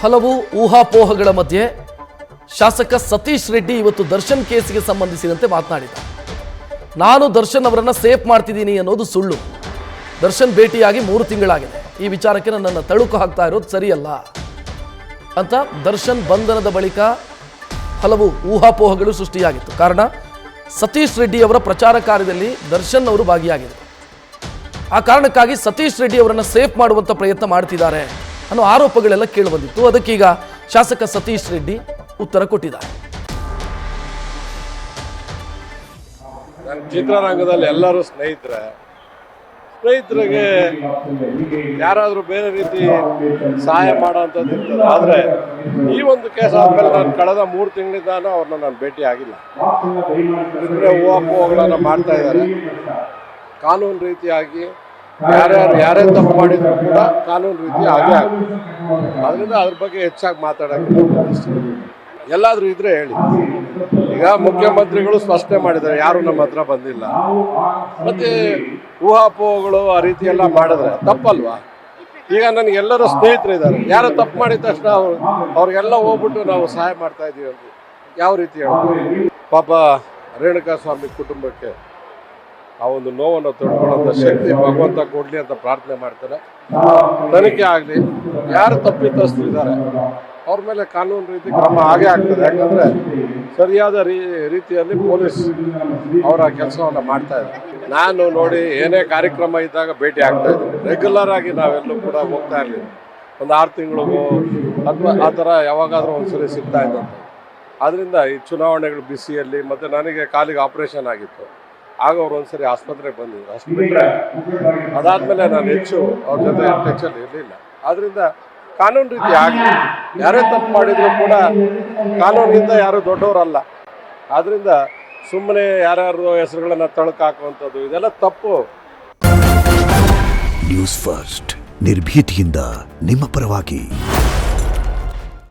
ಹಲವು ಊಹಾಪೋಹಗಳ ಮಧ್ಯೆ ಶಾಸಕ ಸತೀಶ್ ರೆಡ್ಡಿ ಇವತ್ತು ದರ್ಶನ್ ಕೇಸಿಗೆ ಸಂಬಂಧಿಸಿದಂತೆ ಮಾತನಾಡಿದ. ನಾನು ದರ್ಶನ್ ಅವರನ್ನು ಸೇಫ್ ಮಾಡ್ತಿದ್ದೀನಿ ಅನ್ನೋದು ಸುಳ್ಳು. ದರ್ಶನ್ ಭೇಟಿಯಾಗಿ 3 ತಿಂಗಳಾಗಿದೆ. ಈ ವಿಚಾರಕ್ಕೆ ನನ್ನನ್ನು ತಳುಕು ಹಾಕ್ತಾ ಇರೋದು ಸರಿಯಲ್ಲ ಅಂತ ದರ್ಶನ್ ಬಂಧನದ ಬಳಿಕ ಹಲವು ಊಹಾಪೋಹಗಳು ಸೃಷ್ಟಿಯಾಗಿತ್ತು. ಕಾರಣ ಸತೀಶ್ ರೆಡ್ಡಿ ಅವರ ಪ್ರಚಾರ ಕಾರ್ಯದಲ್ಲಿ ದರ್ಶನ್ ಅವರು ಭಾಗಿಯಾಗಿದ್ದರು. ಆ ಕಾರಣಕ್ಕಾಗಿ ಸತೀಶ್ ರೆಡ್ಡಿ ಅವರನ್ನು ಸೇಫ್ ಮಾಡುವಂಥ ಪ್ರಯತ್ನ ಮಾಡ್ತಿದ್ದಾರೆ ಅನ್ನೋ ಆರೋಪಗಳೆಲ್ಲ ಕೇಳಿಬಂದಿತ್ತು. ಅದಕ್ಕೀಗ ಶಾಸಕ ಸತೀಶ್ ರೆಡ್ಡಿ ಉತ್ತರ ಕೊಟ್ಟಿದ್ದಾರೆ. ಚಿತ್ರರಂಗದಲ್ಲಿ ಎಲ್ಲರೂ ಸ್ನೇಹಿತರಿಗೆ ಯಾರಾದರೂ ಬೇರೆ ರೀತಿ ಸಹಾಯ ಮಾಡೋಂಥದ್ದು ಇರ್ತದೆ. ಆದರೆ ಈ ಒಂದು ಕೇಸ್ ಆದಮೇಲೆ ನಾನು ಕಳೆದ 3 ತಿಂಗಳಿಂದ ಅವ್ರನ್ನ ನಾನು ಭೇಟಿ ಆಗಿಲ್ಲ. ಸುಮ್ಮನೆ ಊಹಾಪೋಹಗಳನ್ನು ಮಾಡ್ತಾ ಇದ್ದಾರೆ. ಕಾನೂನು ರೀತಿಯಾಗಿ ಯಾರೇ ತಪ್ಪು ಮಾಡಿದ್ರು ಕೂಡ ಕಾನೂನು ರೀತಿ ಆಗೇ ಆಗುತ್ತೆ. ಅದರಿಂದ ಅದ್ರ ಬಗ್ಗೆ ಹೆಚ್ಚಾಗಿ ಮಾತಾಡೋಕ್ಕೆ ಎಲ್ಲಾದರೂ ಇದ್ರೆ ಹೇಳಿ. ಈಗ ಮುಖ್ಯಮಂತ್ರಿಗಳು ಸ್ಪಷ್ಟನೆ ಮಾಡಿದ್ದಾರೆ, ಯಾರು ನಮ್ಮ ಹತ್ರ ಬಂದಿಲ್ಲ. ಮತ್ತೆ ಊಹಾಪೋಹಗಳು ಆ ರೀತಿ ಎಲ್ಲ ಮಾಡಿದ್ರೆ ತಪ್ಪಲ್ವಾ? ಈಗ ನನಗೆಲ್ಲರೂ ಸ್ನೇಹಿತರಿದ್ದಾರೆ, ಯಾರೋ ತಪ್ಪು ಮಾಡಿದ ತಕ್ಷಣ ಅವ್ರಿಗೆಲ್ಲ ಹೋಗ್ಬಿಟ್ಟು ನಾವು ಸಹಾಯ ಮಾಡ್ತಾ ಇದ್ದೀವಿ ಅಂತ ಯಾವ ರೀತಿ ಹೇಳ್ಬೋದು? ಪಾಪ ರೇಣುಕಾ ಸ್ವಾಮಿ ಕುಟುಂಬಕ್ಕೆ ಆ ಒಂದು ನೋವನ್ನು ತೊಡ್ಕೊಳ್ಳೋಂಥ ಶಕ್ತಿ ಭಗವಂತ ಕೊಡಲಿ ಅಂತ ಪ್ರಾರ್ಥನೆ ಮಾಡ್ತಾರೆ. ತನಿಖೆ ಆಗಲಿ, ಯಾರು ತಪ್ಪಿತಸ್ಥರಿದ್ದಾರೆ ಅವ್ರ ಮೇಲೆ ಕಾನೂನು ರೀತಿ ಕ್ರಮ ಆಗೇ ಆಗ್ತದೆ. ಯಾಕಂದರೆ ಸರಿಯಾದ ರೀತಿಯಲ್ಲಿ ಪೊಲೀಸ್ ಅವರ ಕೆಲಸವನ್ನು ಮಾಡ್ತಾ ಇದ್ದಾರೆ. ನಾನು ನೋಡಿ ಏನೇ ಕಾರ್ಯಕ್ರಮ ಇದ್ದಾಗ ಭೇಟಿ ಆಗ್ತಾ ಇದ್ದೀನಿ. ರೆಗ್ಯುಲರ್ ಆಗಿ ನಾವೆಲ್ಲೂ ಕೂಡ ಹೋಗ್ತಾ ಇರಲಿಲ್ಲ. ಒಂದು 6 ತಿಂಗಳಿಗೋ ಅಥವಾ ಆ ಥರ ಯಾವಾಗಾದರೂ ಒಂದ್ಸರಿ ಸಿಗ್ತಾ ಇದ್ದಂಥ. ಆದ್ದರಿಂದ ಈ ಚುನಾವಣೆಗಳು ಬಿಸಿಯಲ್ಲಿ ಮತ್ತು ನನಗೆ ಕಾಲಿಗೆ ಆಪ್ರೇಷನ್ ಆಗಿತ್ತು. ಆಗ ಅವ್ರು ಒಂದ್ಸರಿ ಆಸ್ಪತ್ರೆಗೆ ಬಂದಿದ್ರು. ಅಷ್ಟು ಬಿಟ್ಟರೆ ಅದಾದಮೇಲೆ ನಾನು ಹೆಚ್ಚು ಅವ್ರ ಜೊತೆ ಟಚಲ್ಲಿ ಇರಲಿಲ್ಲ. ಆದ್ದರಿಂದ ಕಾನೂನು ರೀತಿ ಆಗಲಿ, ಯಾರೇ ತಪ್ಪು ಮಾಡಿದ್ರು ಕೂಡ ಕಾನೂನಿಂದ ಯಾರು ದೊಡ್ಡವರಲ್ಲ. ಆದ್ದರಿಂದ ಸುಮ್ಮನೆ ಯಾರ್ಯಾರು ಹೆಸರುಗಳನ್ನು ತಳಕು ಹಾಕುವಂಥದ್ದು ಇದೆಲ್ಲ ತಪ್ಪು. ನ್ಯೂಸ್ ಫಸ್ಟ್ ನಿರ್ಭೀತಿಯಿಂದ ನಿಮ್ಮ ಪರವಾಗಿ.